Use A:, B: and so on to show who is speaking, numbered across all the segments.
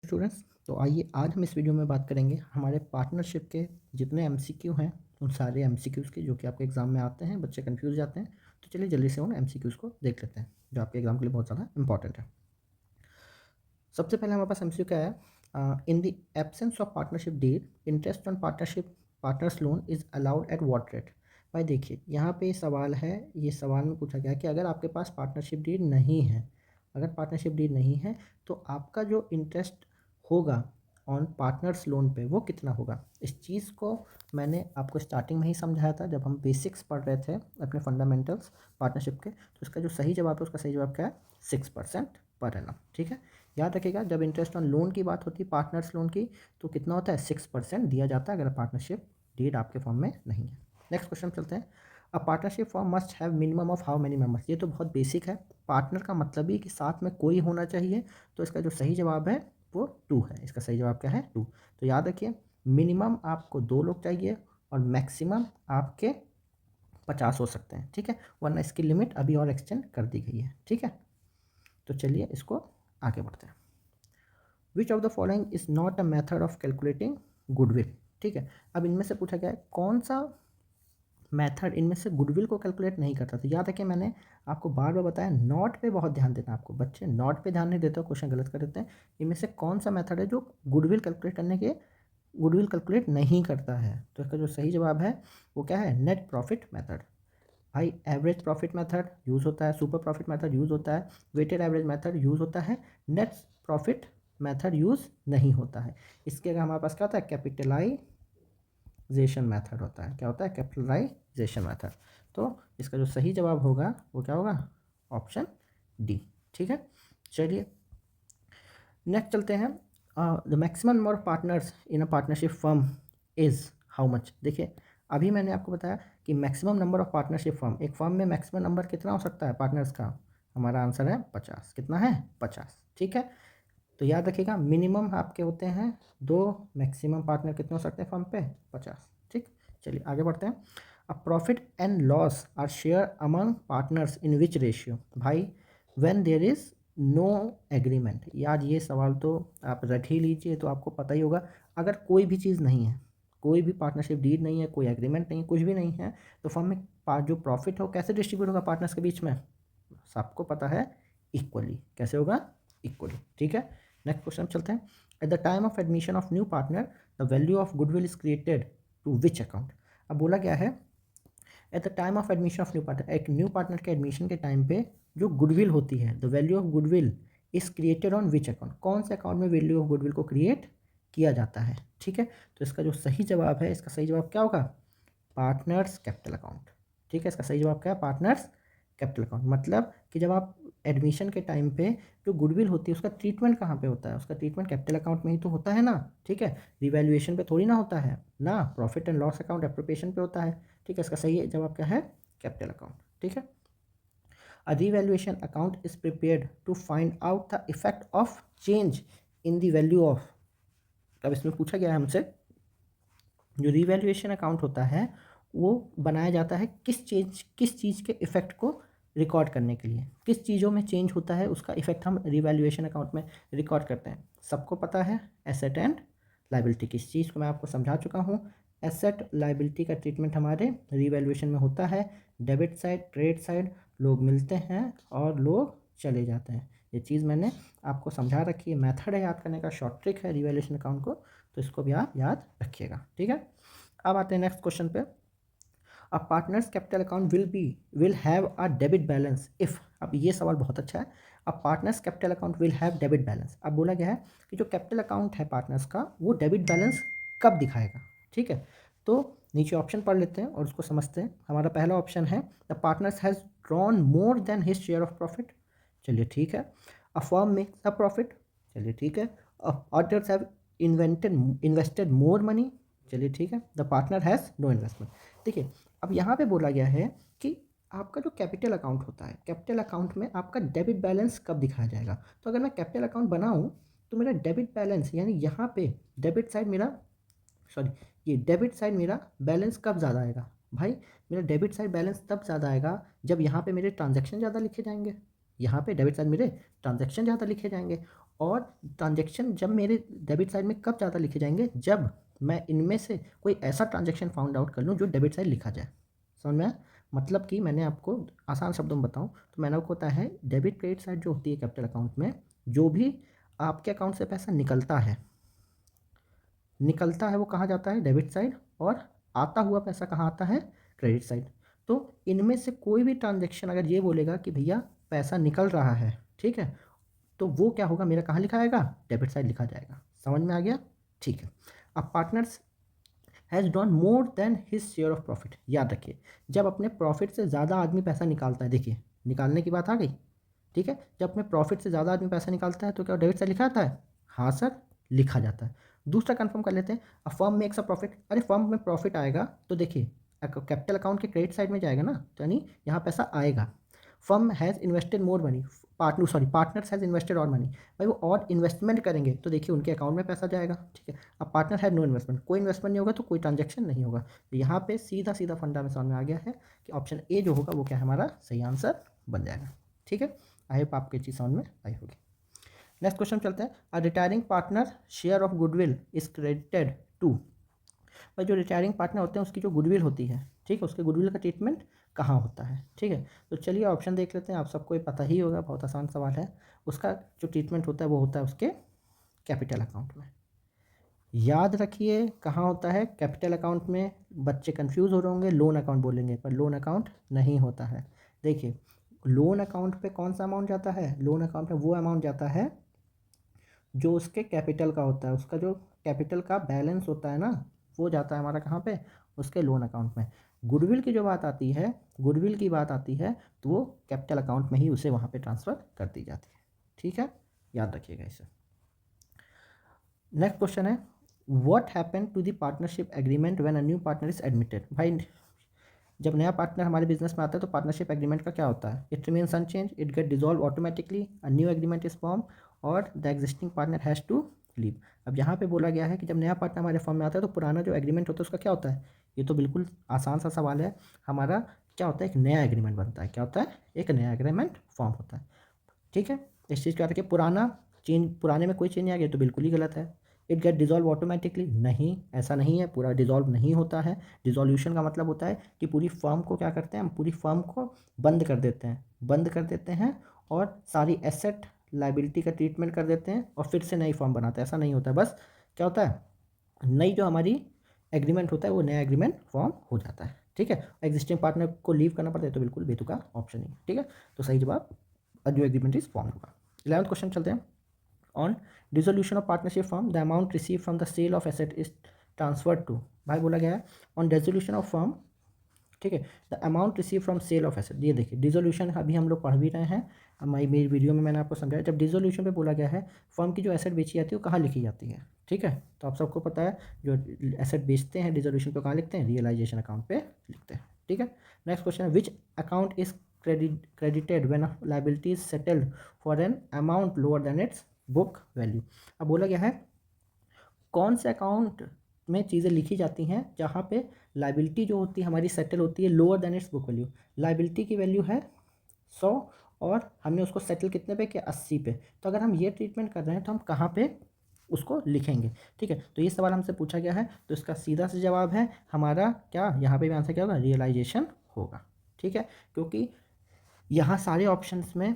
A: Students. तो आइए आज हम इस वीडियो में बात करेंगे हमारे पार्टनरशिप के जितने एमसीक्यू हैं उन सारे एमसीक्यूज़ की जो कि आपके एग्ज़ाम में आते हैं, बच्चे कन्फ्यूज़ जाते हैं। तो चलिए जल्दी से उन एमसीक्यूज़ को देख लेते हैं जो आपके एग्ज़ाम के लिए बहुत ज़्यादा इंपॉर्टेंट है। सबसे पहले हमारे पास एमसीक्यू क्या है, in the absence of partnership deed interest on partnership partners loan is allowed at what rate. भाई देखिए यहाँ पे सवाल है, ये सवाल में पूछा गया है कि अगर आपके पास पार्टनरशिप डीड नहीं है, अगर पार्टनरशिप डीड नहीं है तो आपका जो इंटरेस्ट होगा ऑन पार्टनर्स लोन पे वो कितना होगा। इस चीज़ को मैंने आपको स्टार्टिंग में ही समझाया था जब हम बेसिक्स पढ़ रहे थे अपने फंडामेंटल्स पार्टनरशिप के। तो इसका जो सही जवाब है उसका सही जवाब क्या है, 6% पर एनम। ठीक है, याद रखिएगा जब इंटरेस्ट ऑन लोन की बात होती है पार्टनर्स लोन की तो कितना होता है, 6% दिया जाता है अगर पार्टनरशिप डीड आपके फॉर्म में नहीं है। नेक्स्ट क्वेश्चन चलते हैं। A partnership form must have minimum of how many members. ये तो बहुत बेसिक है, पार्टनर का मतलब ही कि साथ में कोई होना चाहिए। तो इसका जो सही जवाब है वो 2 है। इसका सही जवाब क्या है, 2। तो याद रखिए मिनिमम आपको 2 लोग चाहिए और मैक्सिमम आपके 50 हो सकते हैं। ठीक है, वरना इसकी लिमिट अभी और एक्सटेंड कर दी गई है। ठीक है, तो चलिए इसको आगे बढ़ते हैं। विच of the following is not a method of calculating goodwill. ठीक है, अब इनमें से पूछा गया है कौन सा मेथड इनमें से गुडविल को कैलकुलेट नहीं करता। तो याद रखिए मैंने आपको बार बार बताया नॉट पे बहुत ध्यान देना। आपको बच्चे नॉट पे ध्यान नहीं देते हो, क्वेश्चन गलत कर देते हैं। इनमें से कौन सा मेथड है जो गुडविल कैलकुलेट करने के गुडविल कैलकुलेट नहीं करता है। तो इसका जो सही जवाब है वो क्या है, नेट प्रॉफिट मेथड। भाई एवरेज प्रॉफिट मेथड यूज़ होता है, सुपर प्रॉफिट मेथड यूज़ होता है, वेटेड एवरेज मेथड यूज़ होता है, नेट प्रॉफिट मेथड यूज़ नहीं होता है। इसके अगर हमारे पास क्या होता है, कैपिटलाइजेशन मेथड होता है। क्या होता है, कैपिटलाइजेशन मेथड। तो इसका जो सही जवाब होगा वो क्या होगा, ऑप्शन डी। ठीक है, चलिए नेक्स्ट चलते हैं। The maximum number of partners in a partnership firm is how much. देखिए अभी मैंने आपको बताया कि maximum number of partnership firm, एक फर्म में मैक्सिमम नंबर कितना हो सकता है पार्टनर्स का। हमारा आंसर है 50। कितना है, 50। ठीक है, तो याद रखिएगा मिनिमम आपके होते हैं 2, मैक्सिमम पार्टनर कितने हो सकते हैं फर्म पे, 50। ठीक, चलिए आगे बढ़ते हैं। A profit and loss are share among partners in which ratio. भाई when there is no agreement. याद ये सवाल तो आप रट ही लीजिए, तो आपको पता ही होगा अगर कोई भी चीज़ नहीं है, कोई भी पार्टनरशिप डीड नहीं है, कोई एग्रीमेंट नहीं है, कुछ भी नहीं है, तो फर्म में जो प्रॉफिट हो कैसे डिस्ट्रीब्यूट होगा पार्टनर्स के बीच में, सबको पता है इक्वली। कैसे होगा, इक्वली। ठीक है, नेक्स्ट क्वेश्चन चलते हैं। At the time of admission of new partner the value of goodwill is created to which account. अब बोला गया है at the time of admission of new partner, एक न्यू पार्टनर के एडमिशन के टाइम पे जो गुडविल होती है, the value of goodwill is created on which account. कौन से अकाउंट में वैल्यू ऑफ गुडविल को क्रिएट किया जाता है। ठीक है, तो इसका जो सही जवाब है, इसका सही जवाब क्या होगा, पार्टनर्स कैपिटल अकाउंट। ठीक है, इसका सही जवाब क्या है, पार्टनर्स कैपिटल अकाउंट। मतलब कि जब आप एडमिशन के टाइम पे जो गुडविल होती है उसका ट्रीटमेंट कहाँ पे होता है, उसका ट्रीटमेंट कैपिटल अकाउंट में ही तो होता है ना। ठीक है, रिवैल्यूएशन पे थोड़ी ना होता है ना, profit and loss account appropriation पे होता है। ठीक है, इसका सही जवाब क्या है, कैपिटल अकाउंट। ठीक है, a revaluation account is prepared to find out the effect of change in the value of. अब इसमें पूछा गया है हमसे जो रिवैल्यूएशन अकाउंट होता है वो बनाया जाता है किस चीज़ के इफ़ेक्ट को रिकॉर्ड करने के लिए, किस चीज़ों में चेंज होता है उसका इफेक्ट हम रिवैल्यूएशन अकाउंट में रिकॉर्ड करते हैं। सबको पता है एसेट एंड लाइबिलिटी की, इस चीज़ को मैं आपको समझा चुका हूँ। एसेट लाइबिलिटी का ट्रीटमेंट हमारे रिवैल्यूएशन में होता है। डेबिट साइड क्रेडिट साइड, लोग मिलते हैं और लोग चले जाते हैं। ये चीज़ मैंने आपको समझा रखी है, मेथड है याद करने का, शॉर्ट ट्रिक है रिवैल्यूएशन अकाउंट को, तो इसको भी आप याद रखिएगा। ठीक है, अब आते हैं नेक्स्ट क्वेश्चन पे। A partner's capital account will have a debit balance if. अब ये सवाल बहुत अच्छा है। A partner's capital account will have debit balance. अब बोला गया है कि जो कैपिटल अकाउंट है पार्टनर्स का वो डेबिट बैलेंस कब दिखाएगा। ठीक है, तो नीचे ऑप्शन पढ़ लेते हैं और उसको समझते हैं। हमारा पहला ऑप्शन है the partners has drawn more than his share of profit. चलिए ठीक है। A firm makes a profit. चलिए ठीक है। Auditors have invested more money. चलिए ठीक है। The partner has no investment. देखिए अब यहाँ पे बोला गया है कि आपका जो कैपिटल अकाउंट होता है, कैपिटल अकाउंट में आपका डेबिट बैलेंस कब दिखाया जाएगा। तो अगर मैं कैपिटल अकाउंट बनाऊँ तो मेरा डेबिट बैलेंस यानी यहाँ पे डेबिट साइड मेरा, सॉरी, ये डेबिट साइड मेरा बैलेंस कब ज़्यादा आएगा। भाई मेरा डेबिट साइड बैलेंस तब ज़्यादा आएगा जब यहाँ पे मेरे ट्रांजैक्शन ज़्यादा लिखे जाएंगे। यहाँ पे डेबिट साइड मेरे ट्रांजैक्शन ज़्यादा लिखे जाएंगे और ट्रांजेक्शन जब मेरे डेबिट साइड में कब ज़्यादा लिखे जाएंगे, जब मैं इनमें से कोई ऐसा ट्रांजेक्शन फाउंड आउट कर लूँ जो डेबिट साइड लिखा जाए। समझ में आया? मतलब कि मैंने आपको आसान शब्दों में बताऊँ तो मैंने आपको बताया है डेबिट क्रेडिट साइड जो होती है कैपिटल अकाउंट में, जो भी आपके अकाउंट से पैसा निकलता है वो कहाँ जाता है, डेबिट साइड, और आता हुआ पैसा कहाँ आता है, क्रेडिट साइड। तो इनमें से कोई भी ट्रांजेक्शन अगर ये बोलेगा कि भैया पैसा निकल रहा है, ठीक है, तो वो क्या होगा, मेरा कहाँ लिखा आएगा, डेबिट साइड लिखा जाएगा। समझ में आ गया? ठीक है। अब partners has drawn more than his share of profit, याद रखिए जब अपने प्रॉफिट से ज़्यादा आदमी पैसा निकालता है, देखिए निकालने की बात आ गई, ठीक है, जब अपने प्रॉफिट से ज़्यादा आदमी पैसा निकालता है तो क्या डेबिट साइड लिखा जाता है, हाँ सर लिखा जाता है। दूसरा कंफर्म कर लेते हैं, अ फर्म मेक्स अ प्रॉफिट, अरे फर्म में प्रॉफिट आएगा तो देखिए कैपिटल अकाउंट के क्रेडिट साइड में जाएगा ना, तो यानी यहाँ पैसा आएगा। Firm has invested more money, partners has invested और मनी, भाई वो और इन्वेस्टमेंट करेंगे तो देखिए उनके अकाउंट में पैसा जाएगा, ठीक है। अब पार्टनर हैड नो इन्वेस्टमेंट, कोई इन्वेस्टमेंट नहीं होगा तो कोई ट्रांजेक्शन नहीं होगा। तो यहाँ पे सीधा सीधा फंडा में समझ में आ गया है कि ऑप्शन ए जो होगा वो क्या है, हमारा सही आंसर बन जाएगा। ठीक है, आई होप आपको ये चीज़ समझ में आई होगी। नेक्स्ट क्वेश्चन चलते हैं, a retiring partner share of goodwill is credited to, भाई जो रिटायरिंग पार्टनर होते हैं उसकी जो गुडविल होती है, ठीक है, उसके गुडविल का ट्रीटमेंट कहाँ होता है, ठीक है। तो चलिए ऑप्शन देख लेते हैं, आप सबको ये पता ही होगा, बहुत आसान सवाल है। उसका जो ट्रीटमेंट होता है वो होता है उसके कैपिटल अकाउंट में। याद रखिए कहाँ होता है, कैपिटल अकाउंट में। बच्चे कंफ्यूज हो रहे होंगे, लोन अकाउंट बोलेंगे, पर लोन अकाउंट नहीं होता है। देखिए लोन अकाउंट पे कौन सा अमाउंट जाता है, लोन अकाउंट पे वो अमाउंट जाता है जो उसके कैपिटल का होता है, उसका जो कैपिटल का बैलेंस होता है ना, वो जाता है हमारा कहाँ पे, उसके लोन अकाउंट में। गुडविल की जो बात आती है, गुडविल की बात आती है तो वो कैपिटल अकाउंट में ही उसे वहाँ पे ट्रांसफ़र कर दी जाती है। ठीक है, याद रखिएगा इसे। नेक्स्ट क्वेश्चन है, what happen to the partnership agreement when a new partner is admitted, भाई जब नया पार्टनर हमारे बिजनेस में आता है तो पार्टनरशिप एग्रीमेंट का क्या होता है, it remains unchange, it get dissolve automatically, a new agreement is form, और the existing partner has to leave. अब यहाँ पे बोला गया है कि जब नया पार्टनर हमारे फॉर्म में आता है तो पुराना जो एग्रीमेंट होता है उसका क्या होता है, ये तो बिल्कुल आसान सा सवाल है। हमारा क्या होता है, एक नया एग्रीमेंट बनता है, क्या होता है, एक नया एग्रीमेंट फॉर्म होता है। ठीक है, इस चीज़ का अर्थ है कि पुराने में कोई चेंज नहीं आ गया तो बिल्कुल ही गलत है। इट गेट डिजॉल्व ऑटोमेटिकली, नहीं ऐसा नहीं है, पूरा डिजॉल्व नहीं होता है। डिजोल्यूशन का मतलब होता है कि पूरी फर्म को क्या करते हैं, हम पूरी फर्म को बंद कर देते हैं और सारी एसेट लाइबिलिटी का ट्रीटमेंट कर देते हैं और फिर से नई फर्म बनाते हैं, ऐसा नहीं होता है। बस क्या होता है, नई जो हमारी एग्रीमेंट होता है वो नया एग्रीमेंट फॉर्म हो जाता है। ठीक है, एग्जिस्टिंग पार्टनर को लीव करना पड़ता है तो बिल्कुल बेतुका ऑप्शन ही। ठीक है, तो सही जवाब न्यू एग्रीमेंट इज फॉर्म होगा। 11th क्वेश्चन चलते हैं, on dissolution of partnership firm the amount receive from the sale of asset is transferred to, भाई बोला गया है ऑन डिसोल्यूशन ऑफ फर्म, ठीक है, the amount receive from sale of asset. ये देखिए डिसोल्यूशन अभी हम लोग पढ़ भी रहे हैं, हमारी मेरी वीडियो में मैंने आपको समझाया, जब डिसोल्यूशन पे बोला गया है फर्म की जो एसेट बेची जाती है वो कहाँ लिखी जाती है। ठीक है, तो आप सबको पता है जो एसेट बेचते हैं डिसोल्यूशन पे कहाँ लिखते हैं, रियलाइजेशन अकाउंट पे लिखते हैं। ठीक है, नेक्स्ट क्वेश्चन है, which account is credited when a liability is settled for an amount lower than its book value। अब बोला गया है कौन से अकाउंट में चीज़ें लिखी जाती हैं जहाँ पे लाइबिलिटी जो होती है हमारी सेटल होती है lower than it's book value. Liability की वैल्यू है 100 और हमने उसको सेटल कितने पे किया, 80 पे। तो अगर हम ये ट्रीटमेंट कर रहे हैं तो हम कहाँ पे उसको लिखेंगे। ठीक है, तो ये सवाल हमसे पूछा गया है तो इसका सीधा सा जवाब है हमारा क्या, यहाँ पे भी आंसर क्या होगा, रियलाइजेशन होगा। ठीक है, क्योंकि यहाँ सारे ऑप्शंस में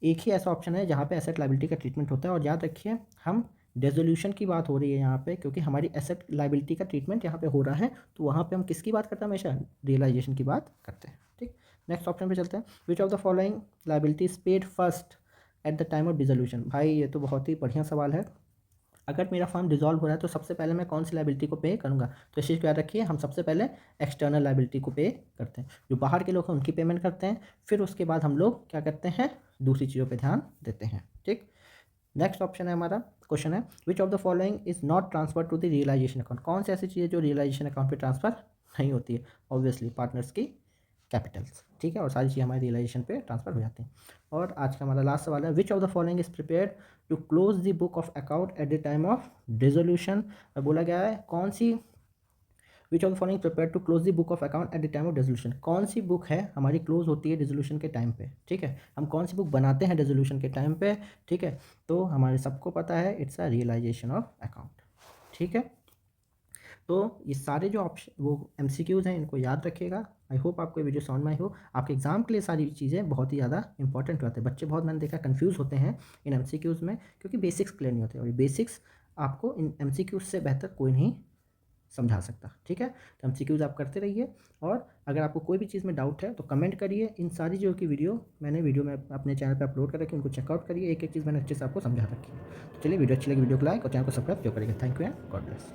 A: एक ही ऐसा ऑप्शन है जहाँ पे एसेट लाइबिलिटी का ट्रीटमेंट होता है। और याद रखिए हम रेजोल्यूशन की बात हो रही है यहाँ पे, क्योंकि हमारी एसेट लाइबिलिटी का ट्रीटमेंट यहाँ पे हो रहा है, तो वहाँ पे हम किसकी बात करते हैं, हमेशा रियलाइजेशन की बात करते हैं। ठीक, नेक्स्ट ऑप्शन पे चलते हैं, विच of the following liability is paid first eight the time of dissolution. भाई ये तो बहुत ही बढ़िया सवाल है। अगर मेरा फर्म डिजॉल्व हो रहा है तो सबसे पहले मैं कौन सी लाइबिलिटी को पे करूँगा, तो इस चीज़ को याद रखिए, हम सबसे पहले एक्सटर्नल लाइबिलिटी को पे करते हैं, जो बाहर के लोग हैं उनकी पेमेंट करते हैं, फिर उसके बाद हम लोग क्या करते हैं, दूसरी चीज़ों पे ध्यान देते हैं। ठीक, नेक्स्ट ऑप्शन है हमारा, क्वेश्चन है which of the following is not transfer to the realisation account. कौन सी ऐसी चीज़ है जो रियलाइजेशन अकाउंट पे ट्रांसफर नहीं होती है, ऑब्वियसली पार्टनर्स की कैपिटल्स। ठीक है, और सारी चीज़ें हमारे रियलाइजेशन पे ट्रांसफर हो जाती हैं। और आज का हमारा लास्ट सवाल है, which of the following is prepared to close the book of account at the time of dissolution. बोला गया है कौन सी which of following prepare to close the book of account at the time of resolution. कौन सी book है हमारी close होती है रेजोल्यूशन के टाइम पे, ठीक है, हम कौन सी बुक बनाते हैं रेजोल्यूशन के टाइम पे, ठीक है, तो हमारे सबको पता है it's a realisation of account, ठीक है। तो ये सारे जो ऑप्शन वो एमसीक्यूज़ हैं इनको याद रखिएगा। आई होप आपको ये वीडियो समझ में आई हो। आपके एग्जाम के लिए सारी चीज़ें बहुत ही ज़्यादा इंपॉर्टेंट होते हैं। बच्चे बहुत मैंने देखा कंफ्यूज होते हैं इन एमसीक्यूज़ में, क्योंकि बेसिक्स क्लियर नहीं होते, और ये बेसिक्स आपको इन एमसीक्यूज़ से बेहतर कोई नहीं समझा सकता, ठीक है। तो एमसीक्यूज़ आप करते रहिए, और अगर आपको कोई भी चीज़ में डाउट है तो कमेंट करिए। इन सारी जो की वीडियो में अपने चैनल पे अपलोड कर रखी है, उनको चेकआउट करिए, एक एक चीज़ मैंने अच्छे से आपको समझा रखी है। तो चलिए, वीडियो अच्छी लगी वीडियो को लाइक और चैनल को सब्सक्राइब जो करिएगा। Thank you and God bless.